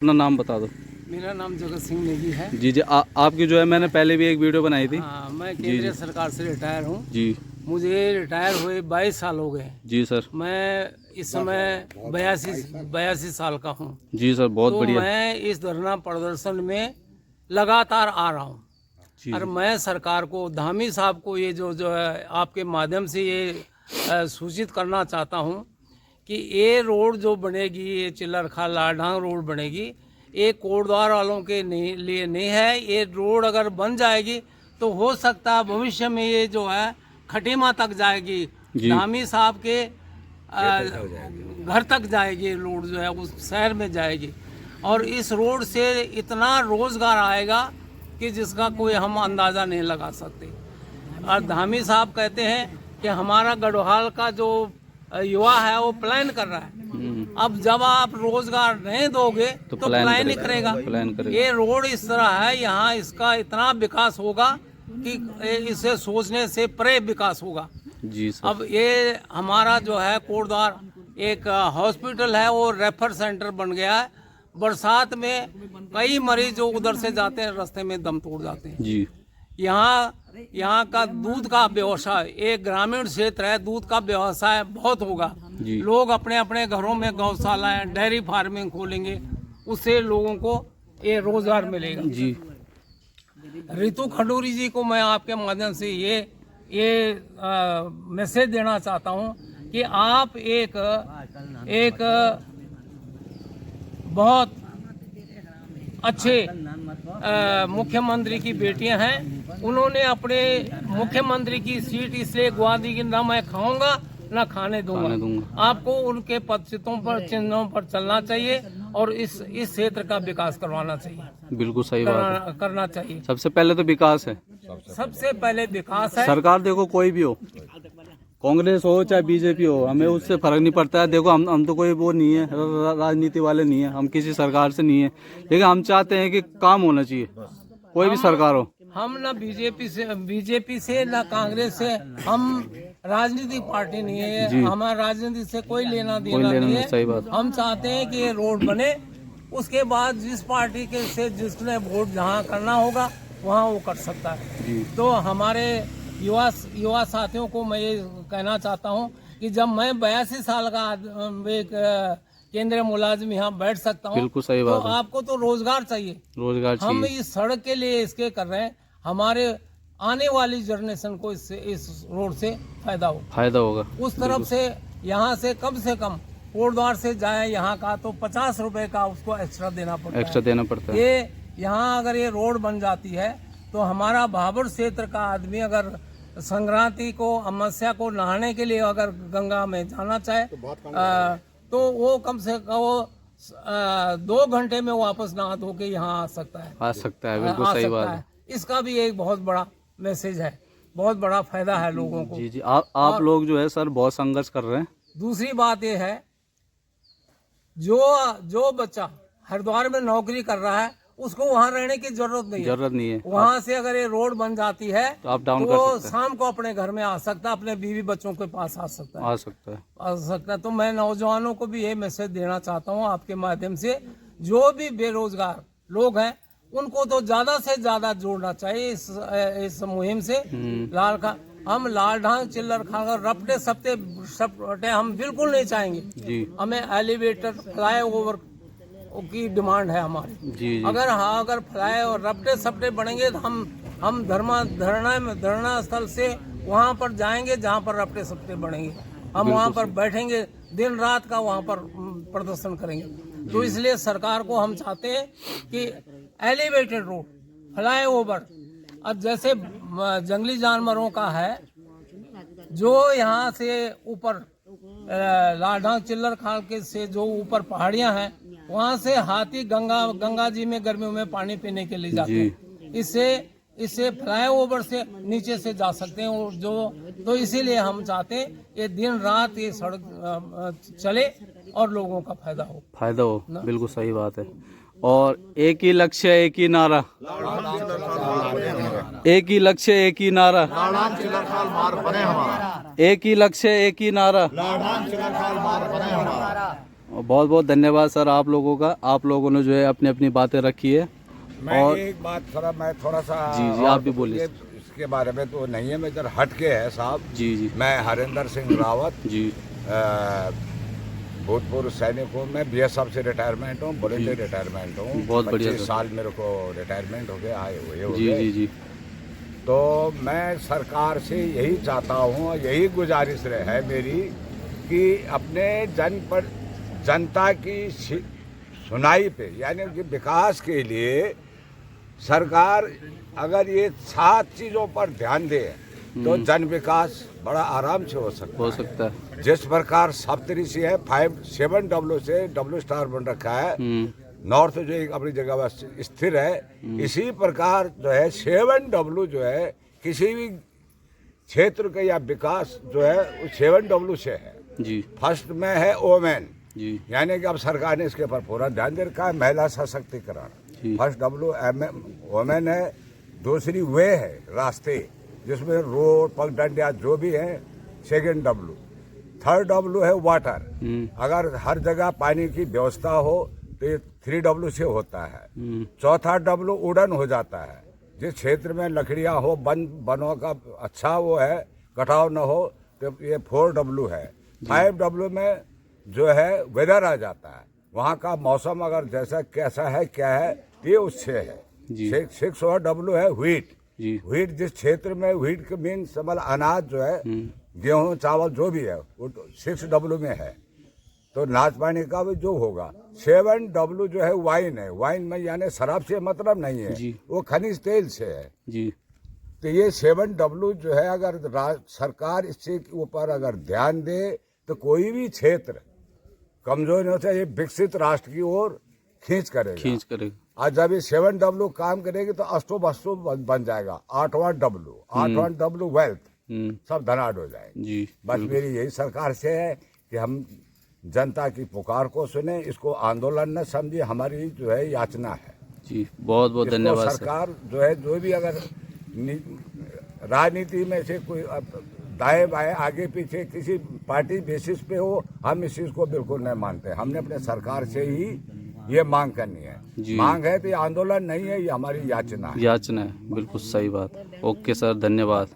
अपना नाम बता दो। मेरा नाम जगत सिंह नेगी है। जी जी, आपकी जो है मैंने पहले भी एक वीडियो बनाई थी। हाँ, मैं केंद्रीय सरकार से रिटायर हूँ। जी, मुझे रिटायर हुए 22 साल हो गए। जी सर। मैं इस समय 82 साल का हूँ। जी सर, बहुत तो बढ़िया। मैं इस धरना प्रदर्शन में लगातार आ रहा हूँ। जी और मैं सरकार को, धामी साहब को ये जो है आपके माध्यम से ये सूचित करना चाहता हूँ कि ये रोड जो बनेगी, ये चिल्लरखा लाढ़ांग रोड बनेगी, ये कोटद्वार वालों के लिए नहीं है। ये रोड अगर बन जाएगी तो हो सकता है भविष्य में ये जो है खटीमा तक जाएगी, धामी साहब के घर तक जाएगी। रोड जो है उस शहर में जाएगी और इस रोड से इतना रोजगार आएगा कि जिसका कोई हम अंदाज़ा नहीं लगा सकते। और धामी साहब कहते हैं कि हमारा गढ़वाल का जो युवा है वो प्लान कर रहा है। अब जब आप रोजगार नहीं दोगे तो प्लान ही करेगा। ये रोड इस तरह है, यहाँ इसका इतना विकास होगा कि इसे सोचने से परे विकास होगा। जी सर। अब ये हमारा जो है कोटद्वार एक हॉस्पिटल है, वो रेफर सेंटर बन गया है। बरसात में कई मरीज जो उधर से जाते हैं रास्ते में दम तोड़ जाते हैं। जी, यहाँ का दूध का व्यवसाय, एक ग्रामीण क्षेत्र है, दूध का व्यवसाय बहुत होगा। लोग अपने अपने घरों में गौशालाएं, डेयरी फार्मिंग खोलेंगे, उससे लोगों को ये रोजगार मिलेगा। जी, रितु खंडूरी जी को मैं आपके माध्यम से ये मैसेज देना चाहता हूँ कि आप एक बहुत अच्छे मुख्यमंत्री की बेटियां हैं। उन्होंने अपने मुख्यमंत्री की सीट इसलिए गवा दी कि ना मैं खाऊंगा ना खाने दूंगा। आपको उनके पदचिन्हों पर चलना चाहिए और इस क्षेत्र का विकास करवाना चाहिए। बिल्कुल सही बात है, करना चाहिए। सबसे पहले तो विकास है। सबसे पहले विकास है। सरकार देखो कोई भी हो, कांग्रेस हो चाहे बीजेपी हो, हमें उससे फर्क नहीं पड़ता है। देखो हम तो कोई वो नहीं है, राजनीति वाले नहीं है, हम किसी सरकार से नहीं है, लेकिन हम चाहते हैं कि काम होना चाहिए, कोई भी सरकार हो। हम ना बीजेपी से ना कांग्रेस से, हम राजनीतिक पार्टी नहीं है, हमारा राजनीति से कोई लेना देना नहीं है। सही बात। हम चाहते हैं कि ये रोड बने, उसके बाद जिस पार्टी के से जिसने वोट जहाँ करना होगा वहाँ वो कर सकता है। तो हमारे युवा साथियों को मैं ये कहना चाहता हूँ कि जब मैं 82 साल का एक केंद्रीय मुलाजिम यहाँ बैठ सकता हूँ, बिल्कुल सही बात तो है। आपको तो रोजगार चाहिए। हम इस सड़क के लिए इसके कर रहे हैं, हमारे आने वाली जनरेशन को इस रोड से फायदा होगा। उस तरफ से यहाँ से कम कोटद्वार से जाए यहाँ का तो 50 रुपए का उसको एक्स्ट्रा देना पड़ता है। ये यहाँ अगर ये रोड बन जाती है तो हमारा भाबर क्षेत्र का आदमी अगर संक्रांति को, अमावस्या को नहाने के लिए अगर गंगा में जाना चाहे तो वो कम से कम 2 घंटे में वापस नहा धो के यहाँ आ सकता है। बिल्कुल सही बात है। इसका भी एक बहुत बड़ा मैसेज है, बहुत बड़ा फायदा है लोगों को। जी, आप लोग जो है सर बहुत संघर्ष कर रहे हैं। दूसरी बात ये है, जो बच्चा हरिद्वार में नौकरी कर रहा है उसको वहाँ रहने की जरूरत नहीं है। वहाँ से अगर ये रोड बन जाती है तो आप डाउन कर सकते हैं। शाम को अपने घर में आ सकता है, अपने बीवी बच्चों के पास आ सकता है। तो मैं नौजवानों को भी ये मैसेज देना चाहता हूँ आपके माध्यम से, जो भी बेरोजगार लोग हैं उनको तो ज्यादा से ज्यादा जोड़ना चाहिए इस मुहिम से। हम लाढ़ांग चिल्लरखा रपटे सपटे हम बिल्कुल नहीं चाहेंगे। हमें एलिवेटर, फ्लाईओवर की डिमांड है हमारी। अगर फ्लाई और रपटे सपटे बनेंगे तो हम धरना स्थल से वहाँ पर जाएंगे जहाँ पर रपटे सपटे बनेंगे। हम वहाँ पर बैठेंगे, दिन रात का वहाँ पर प्रदर्शन करेंगे। तो इसलिए सरकार को हम चाहते हैं कि एलिवेटेड रोड, फ्लाईओवर, अब जैसे जंगली जानवरों का है, जो यहाँ से ऊपर लाढ़ांग चिल्लरखा के से जो ऊपर पहाड़ियाँ हैं, वहाँ से हाथी गंगा जी में गर्मियों में पानी पीने के लिए जाते हैं। इससे फ्लाईओवर से नीचे से जा सकते हैं। और तो इसीलिए हम चाहते हैं ये दिन रात ये सड़क चले और लोगों का फायदा हो। बिल्कुल सही बात है। और एक ही लक्ष्य, एक ही नारा, एक ही लक्ष्य, एक ही नारा, एक ही लक्ष्य, एक ही नारा। बहुत बहुत धन्यवाद सर आप लोगों का, आप लोगों ने जो है अपनी अपनी बातें रखी है। और एक बात मैं थोड़ा सा जी आप भी बोलिए। इसके बारे में तो नहीं है, मैं इधर हट के है साहब। जी जी। मैं हरिंदर सिंह रावत जी, भूतपूर्व सैनिक हूँ। मैं BSF से रिटायरमेंट हूँ, वॉलंटियर रिटायरमेंट हूँ। बहुत बढ़िया। 25 साल मेरे को रिटायरमेंट हो गया, आए हुए हो जी गए। जी जी। तो मैं सरकार से यही चाहता हूँ और यही गुजारिश है मेरी कि अपने जनता की सुनाई पे, यानी कि विकास के लिए सरकार अगर ये 7 चीज़ों पर ध्यान दे तो जन विकास बड़ा आराम से हो सकता है। जिस प्रकार सप्तऋषि है 7W से W स्टार बन रखा है, नॉर्थ जो एक अपनी जगह पर स्थिर है, इसी प्रकार जो है 7W जो है किसी भी क्षेत्र का या विकास जो है उस 7W से है जी। फर्स्ट में है ओमेन जी, यानी कि अब सरकार ने इसके ऊपर पूरा ध्यान दे रखा है, महिला सशक्तिकरण। फर्स्ट W वोमेन है। दूसरी वे है, रास्ते, जिसमें रोड पगडंडिया जो भी है, सेकेंड W। थर्ड W है वाटर, अगर हर जगह पानी की व्यवस्था हो तो ये 3W से होता है। चौथा W उड़न हो जाता है, जिस क्षेत्र में लकड़ियां हो, बनों का अच्छा वो है, कटाव न हो, तो ये 4W है। 5W में जो है वेदर आ जाता है, वहाँ का मौसम अगर जैसा कैसा है क्या है, ये उससे है। 6W है व्हीट। व्हीट जिस क्षेत्र में व्हीट के मीन समझ अनाज जो है, गेहूं चावल जो भी है, वो 6W में है। तो नाच पानी का भी जो होगा। 7W जो है वाइन है। वाइन में यानी शराब से मतलब नहीं है, वो खनिज तेल से है जी। तो ये 7W जो है, अगर सरकार इससे ऊपर अगर ध्यान दे तो कोई भी क्षेत्र कमजोर नहीं होता, ये विकसित राष्ट्र की ओर खींच करेगा। आज जब ये 7W काम करेगी तो अष्टो वस्तु बन जाएगा। 8वां W वेल्थ, सब धनाढ़ हो जाएगा जी। बस मेरी यही सरकार से है कि हम जनता की पुकार को सुने, इसको आंदोलन न समझे, हमारी जो है याचना है जी। बहुत बहुत धन्यवाद। सरकार जो है, जो भी अगर राजनीति में से कोई दाएं बाएं आगे पीछे किसी पार्टी बेसिस पे हो, हम इस चीज को बिल्कुल नहीं मानते। हमने अपने सरकार से ही ये मांग करनी है। मांग है तो ये आंदोलन नहीं है, ये हमारी याचना है। बिल्कुल सही बात। ओके सर, धन्यवाद।